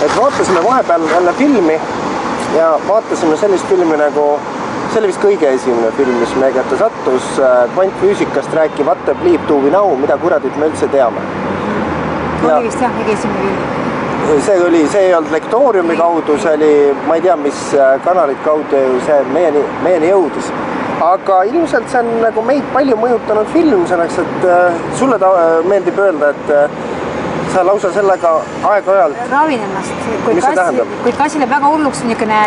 et vaatasime vahepeal jälle filmi ja vaatasime sellist filmi nagu, see oli vist kõige esimene film, mis meie kätte sattus, kvantfüüsikast rääkiv What the bleep do we know, mida kuradit me üldse teame. Oli vist jah, kõige esimene film. See ei olnud lektooriumi kaudu, see oli, ma ei tea, mis kanalit kaudu see meieni jõudis. Aga ilmselt see on nagu meid palju mõjutanud film selleks, et sulle meeldib öelda, et sa lausa sellega aeg-ajalt... Ravin ennast. Mis see tähendab? Kui kassi läheb väga hulluks,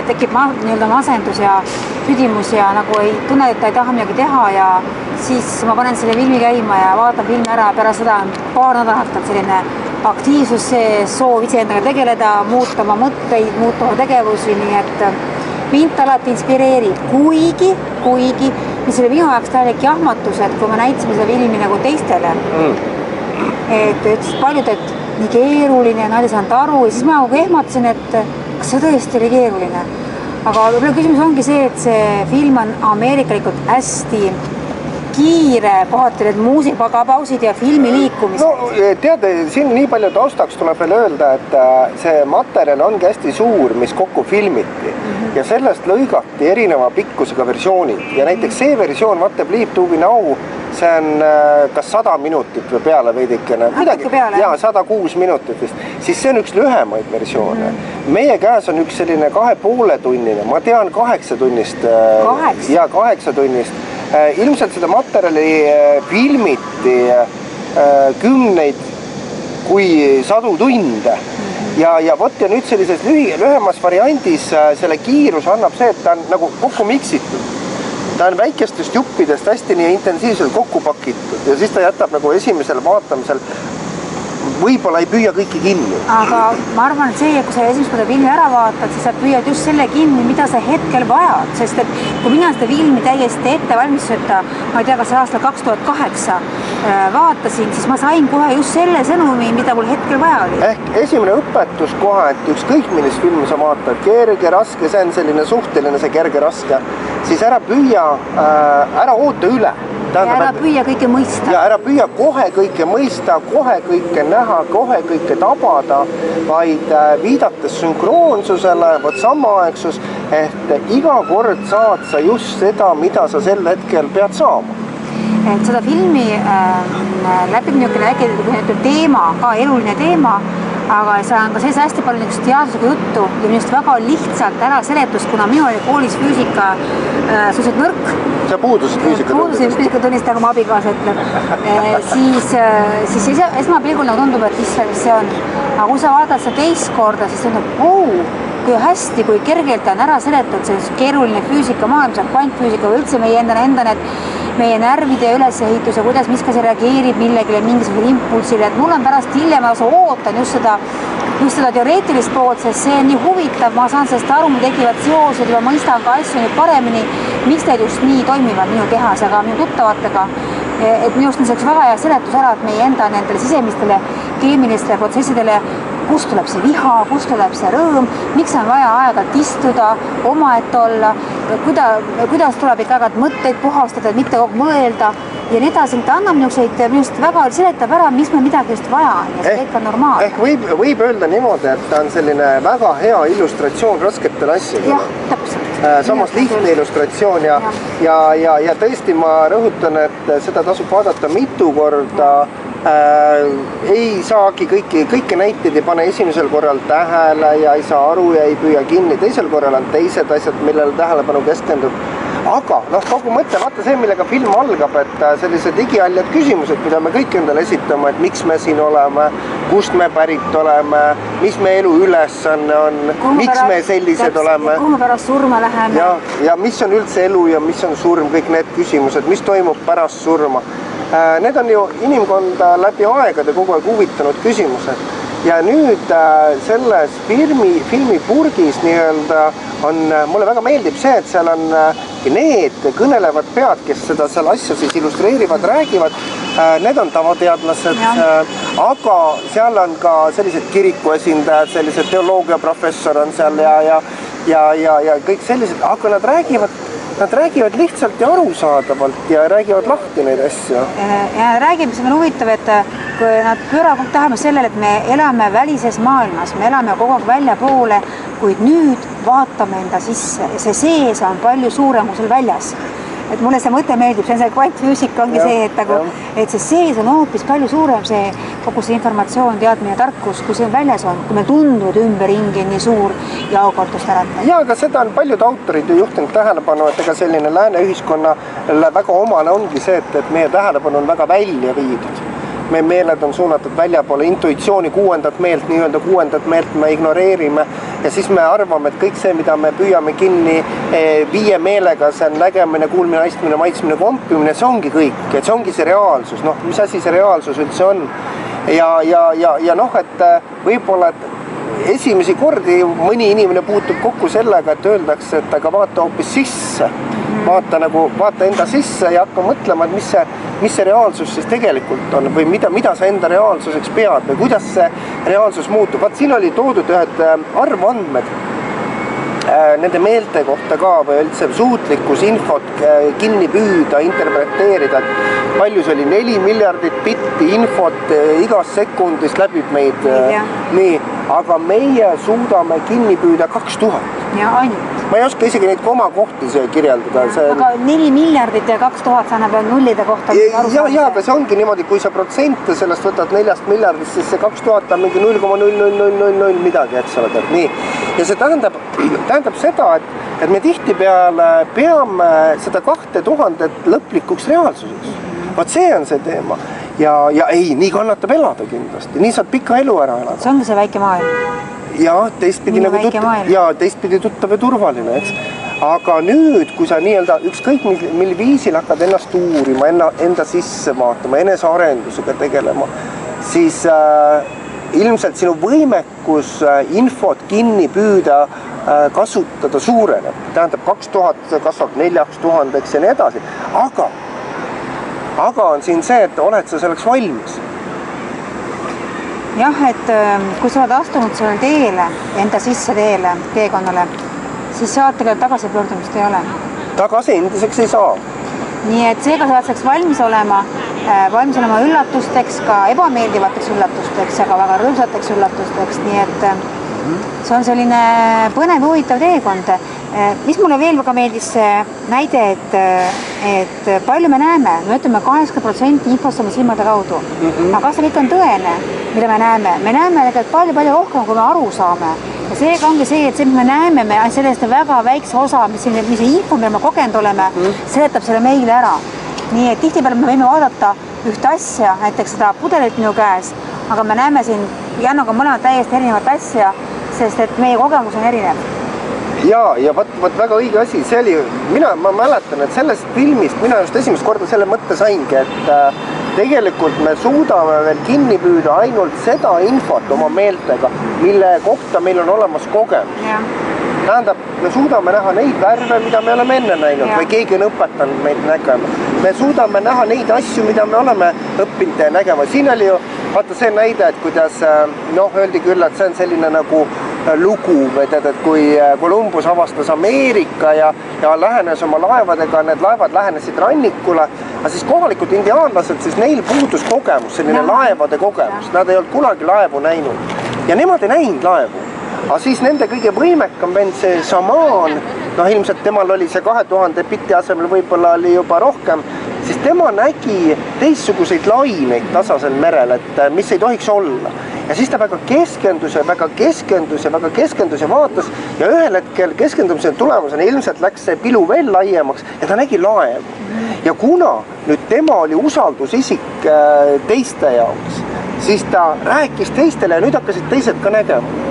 tekib masendus ja tüdimus ja nagu ei tunne, et ta ei taha midagi teha ja siis ma panen selle filmi käima ja vaatan filmi ära. Pärast seda on paar nädalat selline aktiivsus, see soov iseendaga tegeleda, muuta oma mõtteid, muuta oma tegevusi, nii et mind alati inspireerib. Kuigi, mis oli minu jaoks täielik jahmatus, et kui me näitasime seda filmi nagu teistele, et ütlesid paljud, et nii keeruline ja nad ei saanud aru ja siis ma ehmatasin, et kas see tõesti oli keeruline. Aga võib-olla küsimus ongi see, et see film on ameerikalikult hästi kiire, kohati need muusikapausid ja filmi liikumised. No tead, siin nii palju taustaks tuleb veel öelda, et see materjal ongi hästi suur, mis kokku filmiti ja sellest lõigati erineva pikkusega versioonid ja näiteks see versioon What the bleep do we know, see on kas 100 minutit või peale veidikene. Jaa, 106 minutit vist. Siis see on üks lühemaid versioone. Meie käes on üks selline 2,5 tunnine. Ma tean 8 tunnist. 8? Jaa, 8 tunnist. Ilmselt seda materjali filmiti kümneid kui 100 tunde. Ja võt ja nüüd sellises lühemas variandis selle kiirus annab see, et ta on nagu kokku miksitud. Ta on väikestest juppidest hästi nii intensiivselt kokku pakitud ja siis ta jätab nagu esimesel vaatamisel võib-olla ei püüa kõiki kinni. Aga ma arvan, et see, kui sa esimest korda filmi ära vaatad, siis sa püüad just selle kinni, mida sa hetkel vajad. Sest et kui mina seda filmi täiesti ettevalmistuseta, ma ei tea, kas aastal 2008 vaatasin, siis ma sain kohe just selle sõnumi, mida mul hetkel vaja oli. Ehk esimene õpetus kohe, et ükskõik millist filmi sa vaatad, kerge, raske, see on selline suhteline, see kerge, raske, siis ära püüa, ära oota üle. Ja ära püüa kõike mõista. Ja ära püüa kohe kõike mõista, kohe kõike näha, kohe kõike tabada, vaid viidates sünkroonsusele, samaaegsus, et iga kord saad sa just seda, mida sa sel hetkel pead saama. Et seda filmi läbib niisugune teema, ka eluline teema, aga see on ka sees hästi palju niisugust teadusega juttu ja minust väga lihtsalt ära seletust, kuna minu oli koolis füüsika suhteliselt nõrk. Sa puudusid füüsikatunnist, nagu ma abikaasa ütleb. Siis esmapilgul tundub, et see on, aga kui sa vaatad seda teist korda, siis tundub, kui hästi, kui kergelt on ära seletud see keeruline füüsika maailm, kvantfüüsika või üldse meie enda meie närvide ülesehitus ja kuidas miski see reageerib millegile, mingisugusele impulsile, et mul on pärast hiljem ootan just seda teoreetilist poolt, sest see on nii huvitav, ma saan sellest aru, mul tekivad seosed ja ma mõistan ka asju nüüd paremini, miks need just nii toimivad minu kehas, aga minu tuttavatega, et minust on selleks väga hea seletus ära, et meie enda nendele sisemistele keemilistele protsessidele, kust tuleb see viha, kust tuleb see rõõm, miks on vaja aegalt istuda, omaette olla, kuidas tuleb ikka aegalt mõtteid puhastada, et mitte kogu mõelda ja nii edasi, ta annab minust väga seletab ära, miks me midagi just vaja on ja see kõik on normaalne. Ehk võib öelda niimoodi, et ta on selline väga hea illustratsioon rasketele asjadele. Jah, täpselt. Samas lihtne illustratsioon ja tõesti ma rõhutan, et seda tasub vaadata mitu korda. Ei saagi kõiki näiteid ei pane esimesel korral tähele ja ei saa aru ja ei püüa kinni. Teisel korral on teised asjad, millele tähelepanu keskendub. Aga kogu mõte, vaata see, millega film algab, et sellised digialjad küsimused, mida me kõik endale esitame, et miks me siin oleme, kust me pärit oleme, mis me elu ülesanne on, miks me sellised oleme. Kuhu me pärast surma läheme. Ja mis on üldse elu ja mis on surm, kõik need küsimused, mis toimub pärast surma. Need on ju inimkonda läbi aegade kogu aeg huvitanud küsimused. Ja nüüd selles filmi purgis mulle väga meeldib see, et seal on need kõnelevad pead, kes seda seal asju siis illustreerivad, räägivad. Need on tavateadlased, aga seal on ka sellised kiriku esindajad, sellised teoloogiaprofessor on seal ja kõik sellised, aga nad räägivad lihtsalt ja arusaadavalt ja räägivad lahti neid asju. Ja räägib, see on huvitav, et kui nad pööravad kogu tähelepanu sellele, et me elame välises maailmas, me elame kogu aeg väljapoole, kuid nüüd vaatame enda sisse ja see sees on palju suurem kui seal väljas. Et mulle see mõte meeldib, see on see kvantfüüsika ongi see, et see sees on hoopis palju suurem see kogu see informatsioon, teadmine, tarkus, kui see väljas on, kui me tunduvad ümberringi nii suur ja aukordust ärata. Ja, aga seda on paljud autorid juhtinud tähelepanu, et ega selline lääne ühiskonnale väga omane ongi see, et meie tähelepanu on väga välja viidud. Meie meeled on suunatud väljapoole, intuitsiooni kuuendat meelt me ignoreerime ja siis me arvame, et kõik see, mida me püüame kinni viie meelega, see on nägemine, kuulmine, aistmine, maitsmine, kompimine, see ongi kõik, et see ongi see reaalsus, noh, mis asi see reaalsus üldse on. Ja noh, et võib-olla esimesi kordi mõni inimene puutub kokku sellega, et öeldakse, et aga vaata hoopis sisse. Vaata enda sisse ja hakka mõtlema, et mis see reaalsus siis tegelikult on või mida sa enda reaalsuseks pead või kuidas see reaalsus muutub. Vaat siin oli toodud ühed arvandmed nende meelte kohta ka või üldse suutlikkus infot kinni püüda, interpreteerida, et palju see oli 4 miljardit bitti infot igas sekundist läbib meid. Nii, aga meie suudame kinni püüda 2000. Ja ainult. Ma ei oska isegi neid komakohti kirjeldada. Aga 4 miljardit ja 2000 annab nullide kohta. Ja, aga see ongi niimoodi, kui sa protsente sellest võtad 4 miljardist, siis see 2000 on mingi 0,0000 midagi, eks ole. Nii. Ja see tähendab seda, et me tihtipeale peame seda 2000 lõplikuks reaalsuseks. Vaat see on see teema. Ja ei, nii kannatab elada kindlasti. Nii saab pika elu ära elada. See ongi see väike maailm. Ja, teistpidi tuttav ja turvaline, eks. Aga nüüd, kui sa nii-öelda ükskõik mil viisil hakkad ennast uurima, enda sisse vaatama, enesearendusega tegelema, siis ilmselt sinu võimekus infot kinni püüda kasutada suureneb. Tähendab, 2000 kasvab 4000, eks ja nii edasi. Aga on siin see, et oled sa selleks valmis. Jah, et kui sa oled astunud sellele teele, enda sisse teekonnale, siis sa tegelikult tagasipöördumist ei ole. Tagasi endiseks ei saa. Nii et seega sa oled selleks valmis olema üllatusteks, ka ebameeldivateks üllatusteks, aga väga rõõmsateks üllatusteks, nii et see on selline põnev huvitav teekond. Mis mulle veel väga meeldis see näide, et palju me näeme, me ütleme 80% infost oma silmade kaudu. Aga kas see kõik on tõene, mida me näeme? Me näeme tegelikult palju rohkem, kui me aru saame. Ja seega ongi see, et see, mis me näeme, me sellest väga väikse osa, mis info, mida me kogenud oleme, seletab selle meile ära. Nii et tihtipeale me võime vaadata ühte asja, näiteks seda pudelit minu käes, aga me näeme siin Jannoga mõlemad täiesti erinevat asja, sest et meie kogemus on erinev. Ja võt väga õige asi, see oli, ma mäletan, et sellest filmist mina just esimest korda selle mõtte saingi, et tegelikult me suudame veel kinni püüda ainult seda infot oma meeltega, mille kohta meil on olemas kogemus. Tähendab, me suudame näha neid värve, mida me oleme enne näinud või keegi on õpetanud meid nägema. Me suudame näha neid asju, mida me oleme õppinud nägema. Siin oli ju, vaata see näide, et kuidas, öeldi küll, et see on selline nagu lugu, et kui Columbus avastas Ameerika ja lähenes oma laevadega, need laevad lähenesid rannikule, aga siis kohalikud indiaanlased, siis neil puudus kogemus, selline laevade kogemus. Nad ei olnud kunagi laevu näinud ja nemad ei näinud laevu. Aga siis nende kõige võimekam vend, see šamaan, ilmselt temal oli see 2000 bitti asemel, võib-olla oli juba rohkem, siis tema nägi teistsuguseid laineid tasasel merel, et mis ei tohiks olla. Ja siis ta väga keskendus ja vaatas ja ühel hetkel keskendumise tulemusena ilmselt läks see pilu veel laiemaks ja ta nägi laevu. Ja kuna nüüd tema oli usaldusisik teiste jaoks, siis ta rääkis teistele ja nüüd hakkasid teised ka nägema.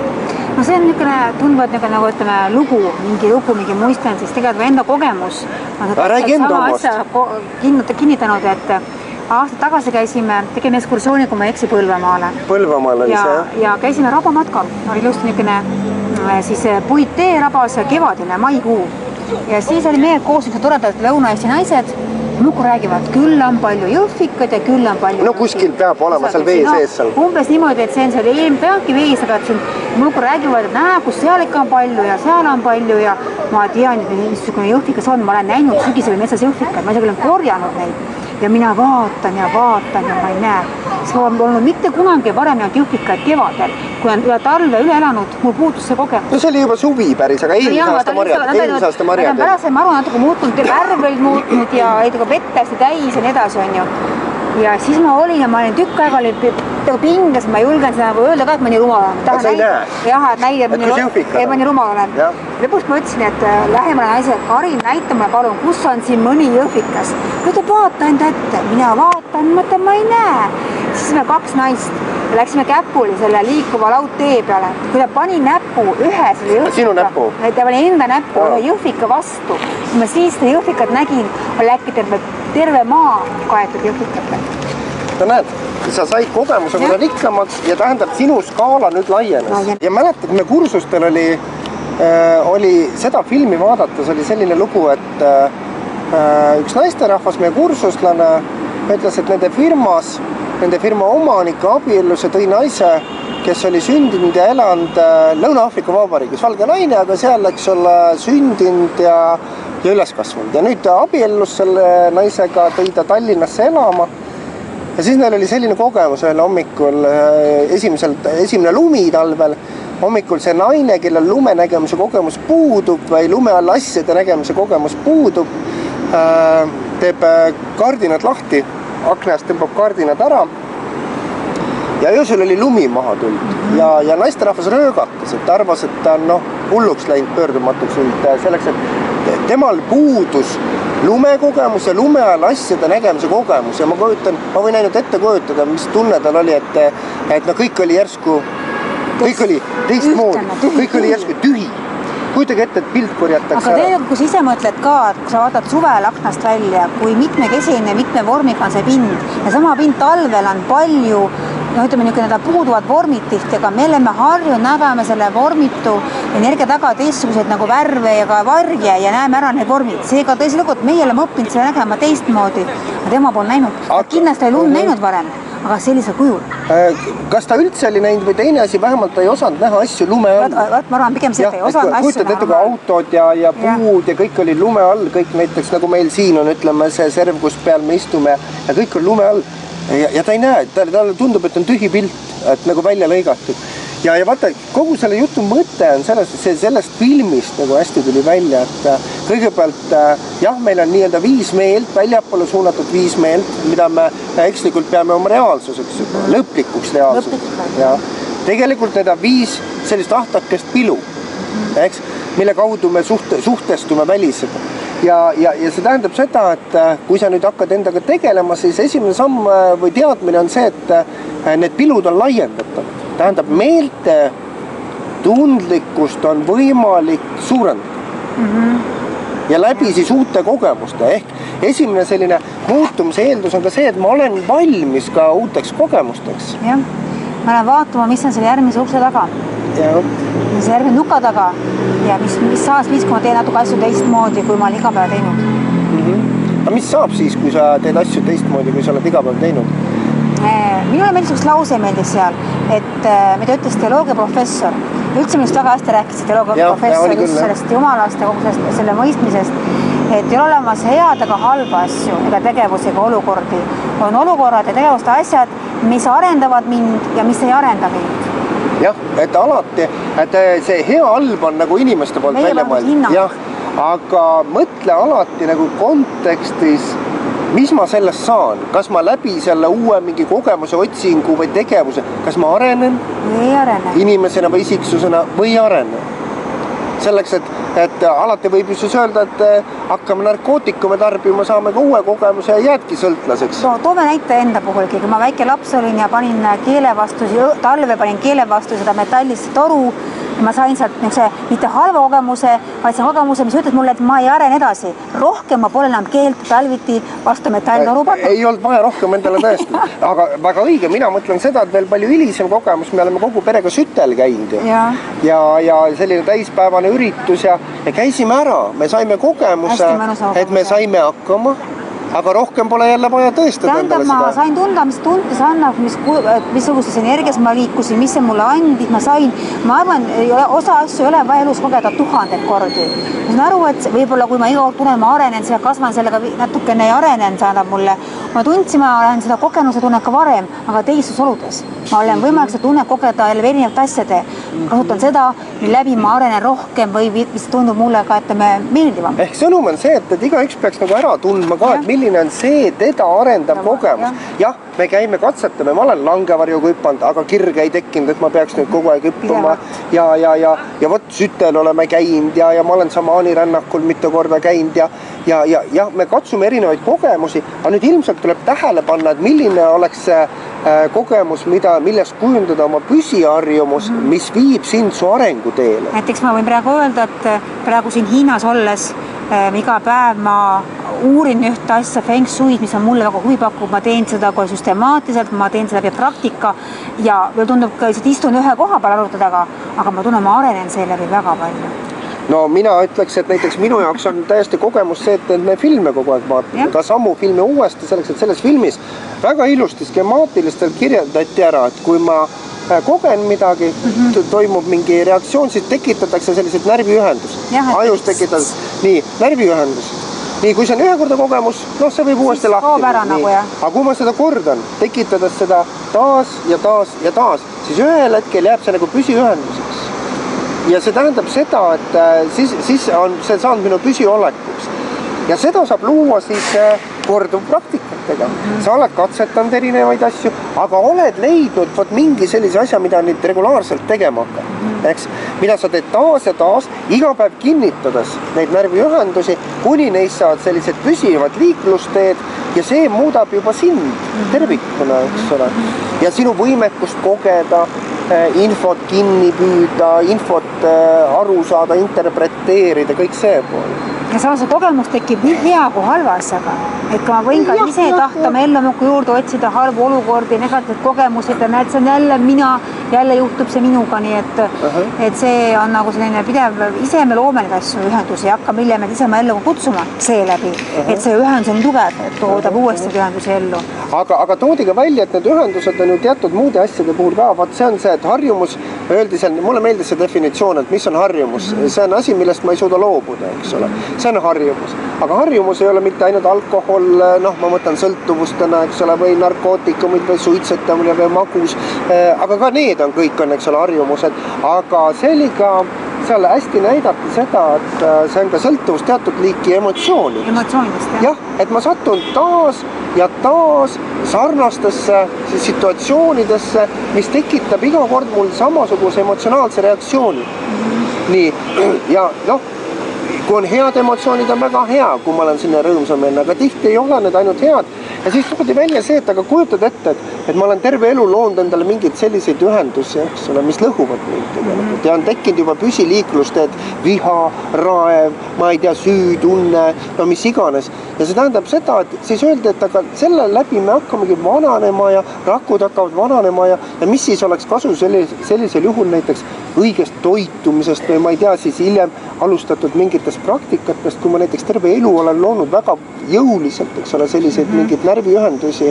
No see on tundvad nagu ütleme mingi muistel, siis tegelikult enda kogemus on sama asja kinnitanud, et aastad tagasi tegime ekskursiooni, kui ma eksi Põlvamaale. Põlvamaal oli see, jah? Ja käisime rabamatkal, oli just niisugune puittee rabas kevadine, maikuu. Ja siis oli meie koos toredad Lõuna-Eesti naised, muidu räägivad, küll on palju jõhvikad ja küll on palju... No kuskil peab olema seal vee sees seal. Umbes niimoodi, et see on seal peabki vees, aga siin muidu räägivad, et kus seal ikka on palju ja seal on palju ja ma tean, missugune jõhvikas on, ma olen näinud sügisel metsas jõhvikad, ma isegi olen korjanud neid. ja mina vaatan ja ma ei näe. See on olnud mitte kunagi varem jäänud Jõhvikaid kevadel, kui on üle talve üle elanud, mul puutus see kogemus. No see oli juba suvi päris, aga eelmise aasta marjad. Pärast ma aru natuke muutunud, värv oli muutnud ja vett hästi täis ja nii edasi on ju. Ja siis ma olin tükk aega oli pinges, ma ei julgenud seda öelda ka, et ma nii rumal olen. Aga sa ei näe? Jah, et näida, et ma nii rumal olen. Lõpuks ma ütlesin, et lähemale naise, et Karin, näita mulle palun, kus on siin mõni Jõhvikas. Ütleb, vaata enda ette. Mina vaatan, mõtlen, ma ei näe. Siis me 2 naist läksime Käpuli selle liikuva laudtee peale. Kui ta pani näpu ühe selle Jõhvika. Sinu näpu? Ta pani enda näpu ühe Jõhvika vastu. Kui ma siis seda Jõhvikat nägin, oli äkki terve maa kaetud Jõhvikatele. No näed, sa said kogemuse kuna rikkamaks ja tähendab sinu skaala nüüd laienes. Ja mäletad, me kursustel oli seda filmi vaadates oli selline lugu, et üks naisterahvas, meie kursuslane, ütles, et nende firma omanik abiellus ja tõi naise, kes oli sündinud ja elanud Lõuna-Aafrika Vabariigis, valge naine, aga seal läks olla sündinud ja üles kasvanud. Ja nüüd ta abiellus selle naisega, tõi ta Tallinnasse elama. Ja siis neil oli selline kogemus ühel hommikul, esimene lumi talvel, hommikul see naine, kellel lume nägemise kogemus puudub või lume all asjade nägemise kogemus puudub, teeb kardinad lahti, aknast tõmbab kardinad ära ja öösel oli lumi maha tulnud ja naisterahvas röögatas, et arvas, et ta on hulluks läinud pöördumatuks selleks, et temal puudus lumekogemus ja lume all asjade nägemise kogemus ja ma võin ainult ette kujutada, mis tunne tal oli, et kõik oli järsku, kõik oli teistmoodi, kõik oli järsku tühi. Kujutage ette, et pilt korjatakse ära. Aga kui sa ise mõtled ka, et kui sa vaatad suvel aknast välja, kui mitmekesine, mitme vormiga on see pind ja sama pind talvel on palju, ütleme niisugune, need puuduvad vormid tihti, aga me oleme harjunud, näeme selle vormitu energia taga teistsuguseid nagu värve ja ka varje ja näeme ära need vormid. Seega tõsi lugu, et meie oleme õppinud selle nägema teistmoodi, aga tema pole näinud. Kindlasti oli lund näinud varem, aga sellisel kujul. Kas ta üldse oli näinud või teine asi, vähemalt ta ei osanud näha asju lume all? Ma arvan pigem see, et ei osanud asju näha. Kujutad ette, kui autod ja puud ja kõik oli lume all, kõik näiteks nagu meil siin on, ütleme, see serv, kus peal me istume ja kõik on lume all. Ja ta ei näe, talle tundub, et on tühi pilt, et nagu välja lõigatud. Ja vaata, kogu selle jutu mõte on sellest filmist nagu hästi tuli välja, et kõigepealt jah, meil on nii-öelda 5 meelt, väljapoole suunatud 5 meelt, mida me ekslikult peame oma reaalsuseks, lõplikuks reaalsuseks. Ja tegelikult need on 5 sellist ahtakest pilu, eks, mille kaudu me suhtestume välisega. Ja see tähendab seda, et kui sa nüüd hakkad endaga tegelema, siis esimene samm või teadmine on see, et need pilud on laiendatavad. Tähendab, meelte tundlikkust on võimalik suurendada. Ja läbi siis uute kogemuste. Ehk esimene selline muutumise eeldus on ka see, et ma olen valmis ka uuteks kogemusteks. Jah, ma olen vaatama, mis on selle järgmise ukse taga. See järgmine nuka taga ja mis saab siis, kui ma teen natuke asju teistmoodi, kui ma olen iga päev teinud. Aga mis saab siis, kui sa teed asju teistmoodi, kui sa oled iga päev teinud? Minule meeldis üks lause meeldis seal, et mida ütles teoloogia professor. Üldse minust väga hästi rääkis teoloogia professor just sellest jumalast ja kogu selle mõistmisest, et ei ole olemas head ega halba asju ega tegevusi ega olukordi. On olukorrad ja tegevuste asjad, mis arendavad mind ja mis ei arenda mind. Jah, et alati, et see hea halb on nagu inimeste poolt välja mõeldud. Jah, aga mõtle alati nagu kontekstis, mis ma sellest saan, kas ma läbi selle uue mingi kogemuse otsingu või tegevuse, kas ma arenen inimesena või isiksusena või arenen. Selleks, et alati võib just öelda, et hakkame narkootikume tarbima, saame ka uue kogemuse ja jäädki sõltlaseks. Toome näite enda puhulgi, kui ma väike laps olin ja panin keele vastu, talve panin keele vastu seda metallist toru ja ma sain sealt mitte halva kogemuse, vaid see kogemuse, mis ütles mulle, et ma ei arene edasi. Rohkem ma pole enam keelt talviti vastu metalltoru pannud. Ei olnud vaja rohkem endale tõesti. Aga väga õige, mina mõtlen seda, et veel palju hilisem kogemus, me oleme kogu perega sütel käinud. Ja selline täispäevane üritus ja käisime ära. Me saime kogemuse, et me saime hakkama aga rohkem pole jälle vaja tõestada tähendab, endale ma sain tunda, mis tunte see annab, missugustes energias ma liikusin, mis see mulle andis, ma arvan, osa asju ei ole vaja elus kogeda 1000 kordi. Ma saan aru, et võib-olla kui ma iga kord tunnen, ma arenen, ja kasvan sellega natukene ja arenen, see annab mulle. Ma tundsin, ma olen seda kogenuse tunnet ka varem, aga teistes oludes. Ma olen võimalik seda tunnet kogeda jälle erinevate asjade. Kasutan seda, mille läbi ma arenen rohkem või mis tundub mulle ka, et me meeldivam. Ehk sõnum on see, et igaüks peaks nagu ära tundma ka, et milline on see teda arendav kogemus. Jah, me käime, katsetame, ma olen langevarjuga hüppanud, aga kirge ei tekkinud, et ma peaks nüüd kogu aeg hüppama ja võt sütel oleme käinud ja ma olen Samaani rännakul mitu korda käinud ja me katsume erinevaid kogemusi, aga nüüd ilmselt tuleb tähele panna, et milline oleks see kogemus, millest kujundada oma püsiharjumus, mis viib sind su arenguteele. Näiteks ma võin praegu öelda, et praegu siin Hiinas olles iga päev ma uurin ühte asja Feng Shui'd, mis on mulle väga huvi pakub, ma teen seda kohe süstemaatiliselt, ma teen seda läbi praktika ja veel tundub ka, et istun ühe koha peal arutadaga, aga ma tunnen, ma arenen seeläbi väga palju. No mina ütleks, et näiteks minu jaoks on täiesti kogemus see, et me filme kogu aeg vaatame, ka sammu filmi uuesti selleks, et selles filmis väga ilusti skemaatilistelt kirjeldati ära, et kui ma kogen midagi, toimub mingi reaktsioon, siis tekitatakse sellised närviühendus. Ajus tekitatakse, nii, närviühendus. Nii, kui see on ühekordne kogemus, see võib uuesti lahti. Aga kui ma seda kordan, tekitades seda taas ja taas ja taas, siis ühel hetkel jääb see nagu püsiühenduseks. Ja see tähendab seda, et siis on see saanud minu püsiolekuks. Ja seda saab luua siis korduvpraktikatega. Sa oled katsetanud erinevaid asju, aga oled leidnud mingi sellise asja, mida nüüd regulaarselt tegema hakkab. Eks, mida sa teed taas ja taas, iga päev kinnitades neid närviühendusi, kuni neist saavad sellised püsivad liiklusteed ja see muudab juba sind tervikuna, eks ole. Ja sinu võimekust kogeda, infot kinni püüda, infot aru saada, interpreteerida, kõik see pool. Ja samas see kogemus tekib nii hea kui halva asjaga. Et ma võin ka ise tahta ellumakku juurde otsida halbu olukordi, negatiivseid kogemusi, et näed, see on jälle mina, jälle juhtub see minuga, nii et see on nagu selline pidev, ise me loome neid asju ühendusi ja hakka, mille me ise ma ellu kutsuma seeläbi, et see ühendus on tugev, et toodab uuesti ühendusi ellu. Aga toodi ka välja, et need ühendused on ju teatud muude asjade puhul ka, vaat see on see, et harjumus, öeldi seal, mulle meeldis see definitsioon, et mis on harjumus, see on asi, millest ma ei suuda loobuda, eks ole. See on harjumus, aga harjumus ei ole mitte ainult alkohol, ma mõtlen sõltuvustena, eks ole, või narkootikumid või suitsetamine või magus, aga ka need on kõik, eks ole, harjumused, aga see oli ka seal hästi näidati seda, et see on ka sõltuvus teatud liiki emotsiooni. Emotsioonidest, jah. Et ma satun taas ja taas sarnastesse situatsioonidesse, mis tekitab iga kord mul samasuguse emotsionaalse reaktsiooni. Nii, ja kui on head emotsioonid, on väga hea, kui ma olen sinna rõõmsam enne, aga tihti ei ole need ainult head. Ja siis toodi välja see, et aga kujutad ette, et ma olen terve elu loonud endale mingeid selliseid ühendusi, eks ole, mis lõhuvad mind tegelikult. Ja on tekkinud juba püsiliiklusteed, viha, raev, ma ei tea, süütunne, mis iganes. Ja see tähendab seda, et siis öeldi, et aga selle läbi me hakkamegi vananema ja rakud hakkavad vananema ja mis siis oleks kasu sellisel juhul näiteks õigest toitumisest või ma ei tea, siis hiljem alustatud mingitest praktikatest, kui ma näiteks terve elu olen loonud väga jõuliselt, eks ole, selliseid mingeid närviühendusi,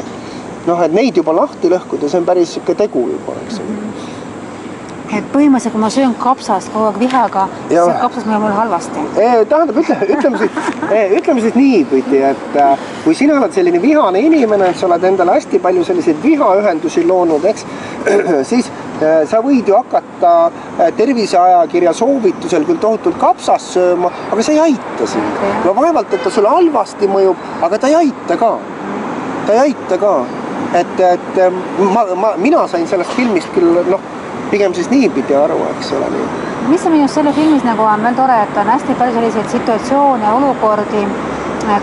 et neid juba lahti lõhkuda, see on päris tegu juba, eks ole. Et põhimõtteliselt, kui ma söön kapsast kogu aeg vihaga, siis see kapsas mõjub mulle halvasti. Tähendab, ütleme siis niipidi, et kui sina oled selline vihane inimene, et sa oled endale hästi palju selliseid vihaühendusi loonud, eks, siis sa võid ju hakata terviseajakirja soovitusel küll tohutult kapsast sööma, aga see ei aita sind. No vaevalt, et ta sulle halvasti mõjub, aga ta ei aita ka. Ta ei aita ka. Et mina sain sellest filmist küll, pigem siis niipidi aru, eks ole nii. Mis on minust selle filmis nagu on veel tore, et on hästi palju selliseid situatsioone, olukordi,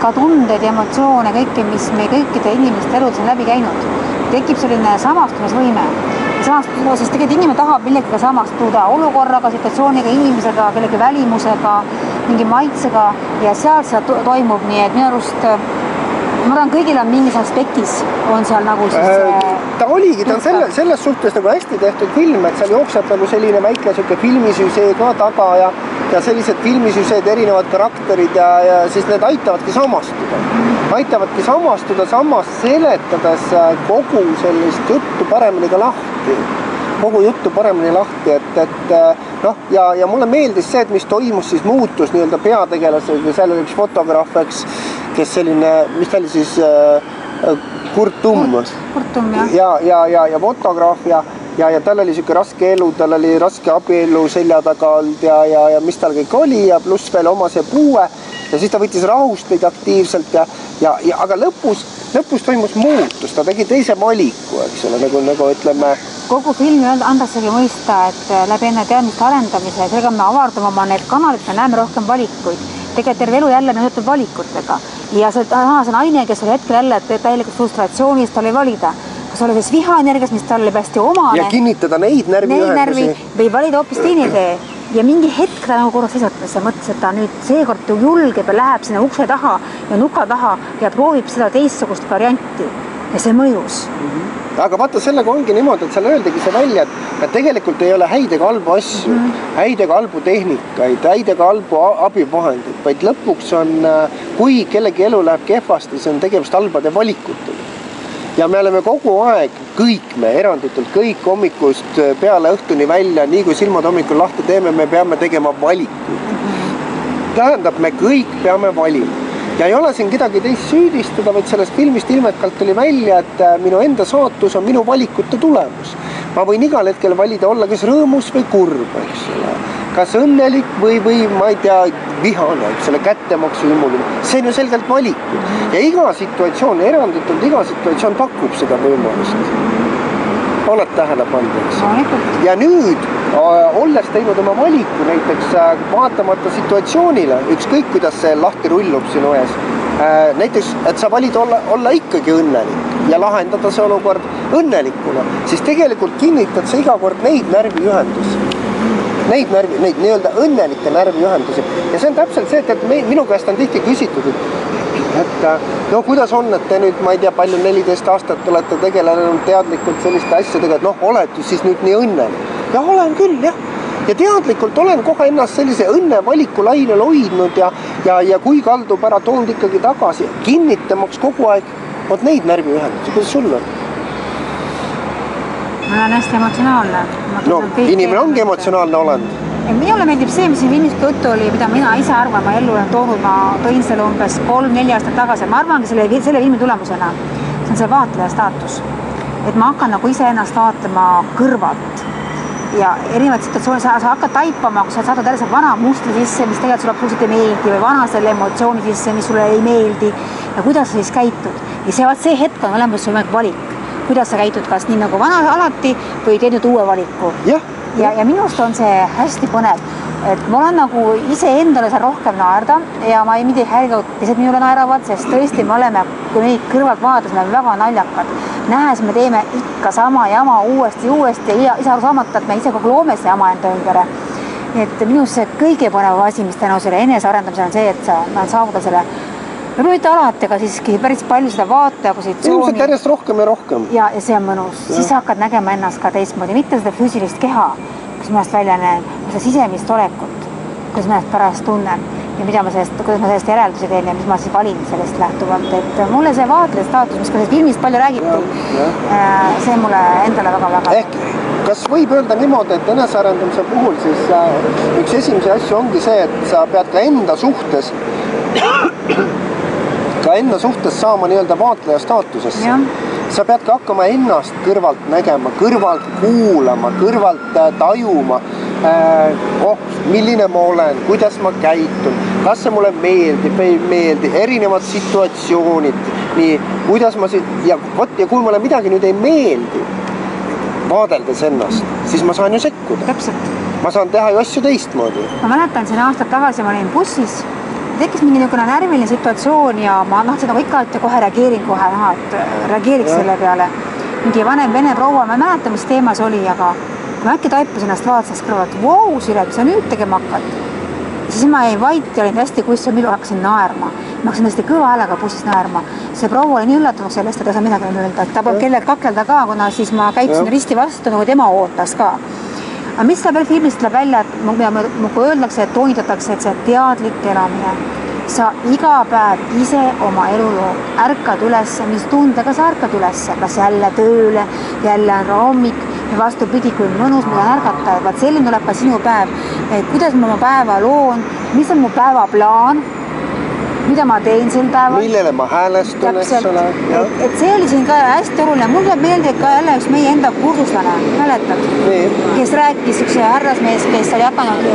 ka tundeid ja emotsioone, kõike, mis me kõikide inimeste elud on läbi käinud. Tekib selline samastumisvõime. Sest tegelikult inimene tahab millegagi samastuda olukorraga, situatsiooniga, inimesega, kellegi välimusega, mingi maitsega ja seal seda toimub nii, et minu arust ma arvan, kõigil on mingis aspektis, on seal nagu siis ta oligi, ta on selles suhtes nagu hästi tehtud film, et seal jookseb nagu selline väike siuke filmisüsee ka taga ja sellised filmisüseed, erinevad karakterid ja siis need aitavadki samastuda, samas seletades kogu sellist juttu paremini ka lahti. Et noh, ja mulle meeldis see, et mis toimus, siis muutus nii-öelda peategelasega, seal oli üks fotograaf, kes selline, mis ta oli siis Kurt Tumm, ja fotograaf ja tal oli siuke raske elu, tal oli raske abielu selja taga olnud ja mis tal kõik oli ja pluss veel oma see puue ja siis ta võttis rahust neid aktiivselt aga lõpus toimus muutus, ta tegi teise valiku, eks ole, nagu ütleme. Kogu filmi andaksegi mõista, et läbi enne teadmiste arendamise ja sellega me avardame oma need kanalid, me näeme rohkem valikuid. Tegelikult terve elu jälle nõutud valikutega. Ja see naine, kes oli hetkel jälle täielikult frustratsioonis, ta oli valida. Kas oli siis vihaenergias, mis tal oli hästi omane. Ja kinnitada neid närviühendusi. Või valida hoopis teine tee. Ja mingi hetk ta nagu korraks seisvatas ja mõtles, et ta nüüd seekord julgeb ja läheb sinna ukse taha ja nuka taha ja proovib seda teistsugust varianti. Ja see mõjus. Aga vaata, sellega ongi niimoodi, et seal öeldagi see välja, et tegelikult ei ole häid ega halbu asju, häid ega halbu tehnikaid, häid ega halbu abivahendeid, vaid lõpuks on, kui kellegi elu läheb kehvasti, see on tegemist halbade valikutega. Ja me oleme kogu aeg, kõik me eranditult, kõik hommikust peale õhtuni välja, nii kui silmad hommikul lahti teeme, me peame tegema valikuid. Tähendab, me kõik peame valima. Ja ei ole siin kedagi teist süüdistada, vaid sellest filmist ilmekalt tuli välja, et minu enda saatus on minu valikute tulemus. Ma võin igal hetkel valida olla kas rõõmus või kurb, eks ole. Kas õnnelik või ma ei tea, vihane, eks ole, kättemaksu himuline. See on ju selgelt valikud. Ja iga situatsioon, eranditult iga situatsioon pakub seda võimalust. Oled tähele pannud, eks? Ja nüüd, olles teinud oma valiku näiteks vaatamata situatsioonile, ükskõik kuidas see lahti rullub sinu ees, näiteks, et sa valid olla ikkagi õnnelik ja lahendada see olukord õnnelikuna, siis tegelikult kinnitad sa iga kord neid närviühendusi. Neid nii-öelda õnnelikke närviühendusi. Ja see on täpselt see, et minu käest on tihti küsitud, et no kuidas on, et te nüüd, ma ei tea, palju 14 aastat olete tegelenud teadlikult selliste asjadega, et oled siis nüüd nii õnnelik. Ja olen küll, jah. Ja teadlikult olen kohe ennast sellise õnne valikulainel hoidnud ja kui kaldub ära toonud ikkagi tagasi, kinnitamaks kogu aeg neid närviühendusi. Kuidas sul on? Ma olen hästi emotsionaalne. No, inimene ongi emotsionaalne olend. Minule meeldib see, mis siin filmis juttu oli, mida mina ise arvan, ma ellu olen toonud, ma tõin selle umbes 3-4 aastat tagasi. Ma arvangi selle filmi tulemusena, see on see vaatleja staatus. Et ma hakkan nagu ise ennast vaatlema kõrvalt ja erinevad situatsioonid, sa hakkad taipama, kui sa saadad jälle see vana mustri sisse, mis tegelikult sulle absoluutselt ei meeldi või vana selle emotsiooni sisse, mis sulle ei meeldi ja kuidas sa siis käitud. Ja see hetk on olemas võimalik valik, kuidas sa käitud, kas nii nagu vana alati või teed nüüd uue valiku. Ja minust on see hästi põnev, et ma olen nagu ise endale seal rohkem naerda ja ma ei häiriga, teised minule naeravad, sest tõesti me oleme, kui neid kõrvalt vaadates, me oleme väga naljakad. Nähes me teeme ikka sama jama uuesti ja ise aru saamata, et me ise kogu loome see jama enda ümbere. Et minus see kõige põnev asi, mis tänu selle enesearendamisel on see, et ma saavutan selle võib-olla mitte alati, aga siiski päris palju seda vaatajapositsiooni. Ilmselt järjest rohkem ja rohkem. Ja see on mõnus. Siis hakkad nägema ennast ka teistmoodi, mitte seda füüsilist keha, kus ma ennast välja näen, seda sisemist olekut, kus ma ennast pärast tunnen ja kuidas ma sellest järeldusi teen ja mis ma siis valin sellest lähtuvalt. Et mulle see vaatleja staatus, mis ka sellest filmist palju räägiti, see mulle endale väga-väga. Ehk kas võib öelda niimoodi, et enesearendamise puhul siis üks esimese asju ongi see, et sa pead ka enda suhtes saama nii-öelda vaatleja staatusesse. Sa pead ka hakkama ennast kõrvalt nägema, kõrvalt kuulama, kõrvalt tajuma, milline ma olen, kuidas ma käitun, kas see mulle meeldib või ei meeldi, erinevad situatsioonid, nii, kuidas ma ja kui mulle midagi nüüd ei meeldi, vaadeldes ennast, siis ma saan ju sekkuda. Täpselt. Ma saan teha ju asju teistmoodi. Ma mäletan, siin aastad tagasi ma olin bussis, tekkis mingi närviline situatsioon ja ma seda ikka, et kohe reageerin kohe, et reageeriks selle peale. Mingi vanem vene proua, ma ei mäleta, mis teema see oli, aga kui ma äkki taipas ennast vaatasin kõrvalt, Sire, mis sa nüüd tegema hakkad? siis ma jäin vait ja olin hästi kussi, millega hakkasin naerma. Ma hakkasin hästi kõva häälega bussis naerma. See proua oli nii üllatunud sellest, et ta ei saa midagi öelda, et ta peab kellegi kakelda ka, kuna siis ma käitusin risti vastu, nagu tema ootas ka. Aga mis ta veel filmist tuleb välja, et kui öeldakse, et toonitatakse, et see teadlik elamine, sa iga päev ise oma elu lood, ärkad üles, mis tundega sa ärkad üles, kas jälle tööle, jälle on hommik ja vastupidi, kui mõnus mul on ärgata, vaat selline tuleb ka sinu päev, et kuidas ma oma päeva loon, mis on mu päevaplaan, mida ma teen sel päeval. Millele ma häälestun, eks ole. Et see oli siin ka hästi oluline. Mul tuleb meelde ka jälle üks meie enda kursuslane, mäletad, kes rääkis üks härrasmees, kes oli hakanud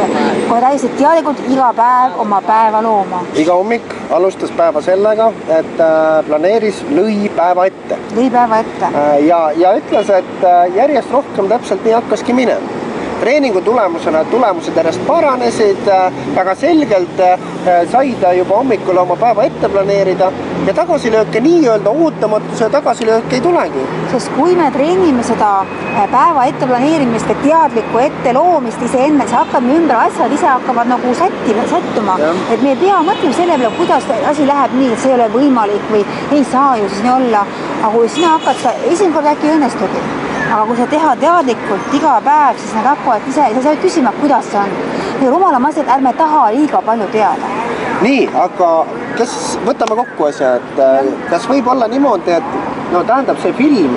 kohe täiesti teadlikult iga päev oma päeva looma. Iga hommik alustas päeva sellega, et planeeris lõi päeva ette. Lõi päeva ette. Ja ütles, et järjest rohkem täpselt nii hakkaski minema. Treeningu tulemusena tulemused järjest paranesid, väga selgelt sai ta juba hommikul oma päeva ette planeerida ja tagasilööke nii-öelda ootamatuse tagasilööke ei tulegi. Sest kui me treenime seda päeva ette planeerimist või teadlikku ette loomist iseenne, siis hakkame ümber asjad ise hakkavad nagu sättuma. Et me ei pea mõtlema selle peale, kuidas asi läheb nii, et see ei ole võimalik või ei saa ju siis nii olla. Aga kui sina hakkad seda esimene kord äkki õnnestugi. Aga kui sa teha teadlikult iga päev, siis nad hakkavad ise, sa saad küsima, kuidas see on. Ja rumalam asja, et ärme taha liiga palju teada. Nii, aga võtame kokku asja, et kas võib olla niimoodi, et no tähendab see film,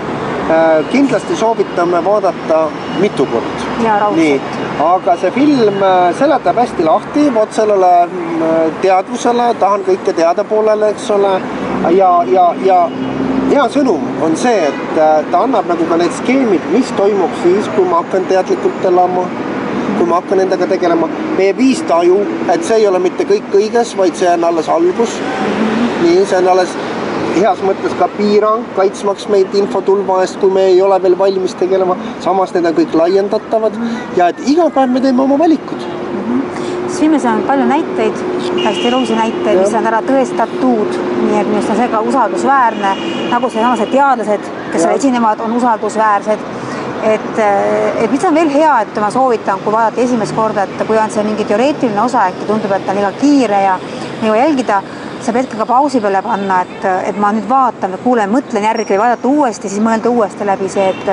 kindlasti soovitame vaadata mitu kord. Ja raudselt. Aga see film seletab hästi lahti, vot sellele teadvusele, tahan kõike teada poolele, eks ole, ja hea sõnum on see, et ta annab nagu ka need skeemid, mis toimub siis, kui ma hakkan teadlikult elama, kui ma hakkan endaga tegelema. Meie viis taju, et see ei ole mitte kõik õiges, vaid see on alles algus. Nii, see on alles heas mõttes ka piirang, kaitsmaks meid infotulva eest, kui me ei ole veel valmis tegelema. Samas need on kõik laiendatavad ja et iga päev me teeme oma valikud. Filmis on palju näiteid, hästi elusi näiteid, mis on ära tõestatud, nii et minust on see ka usaldusväärne, nagu see teadlased, kes esinevad, on usaldusväärsed. Et mis on veel hea, et ma soovitan, kui vaadata esimest korda, et kui on see mingi teoreetiline osa, äkki tundub, et ta on liiga kiire ja jälgida, saab hetke ka pausi peale panna, et ma nüüd vaatan, kuulen, mõtlen järgi või vaadata uuesti, siis mõelda uuesti läbi see, et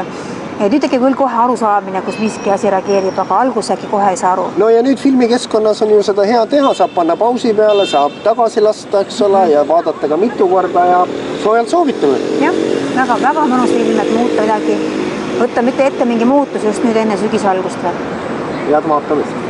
nüüd tekib küll kohe arusaamine, kus miski asi reageerib, aga algus äkki kohe ei saa aru. No ja nüüd filmikeskkonnas on ju seda hea teha, saab panna pausi peale, saab tagasi lasta, eks ole, ja vaadata ka mitu korda ja soojalt soovitame. Jah, väga mõnus film, et muuta midagi, võtta mitte ette mingi muutus just nüüd enne sügisalgust veel. Head vaatamist.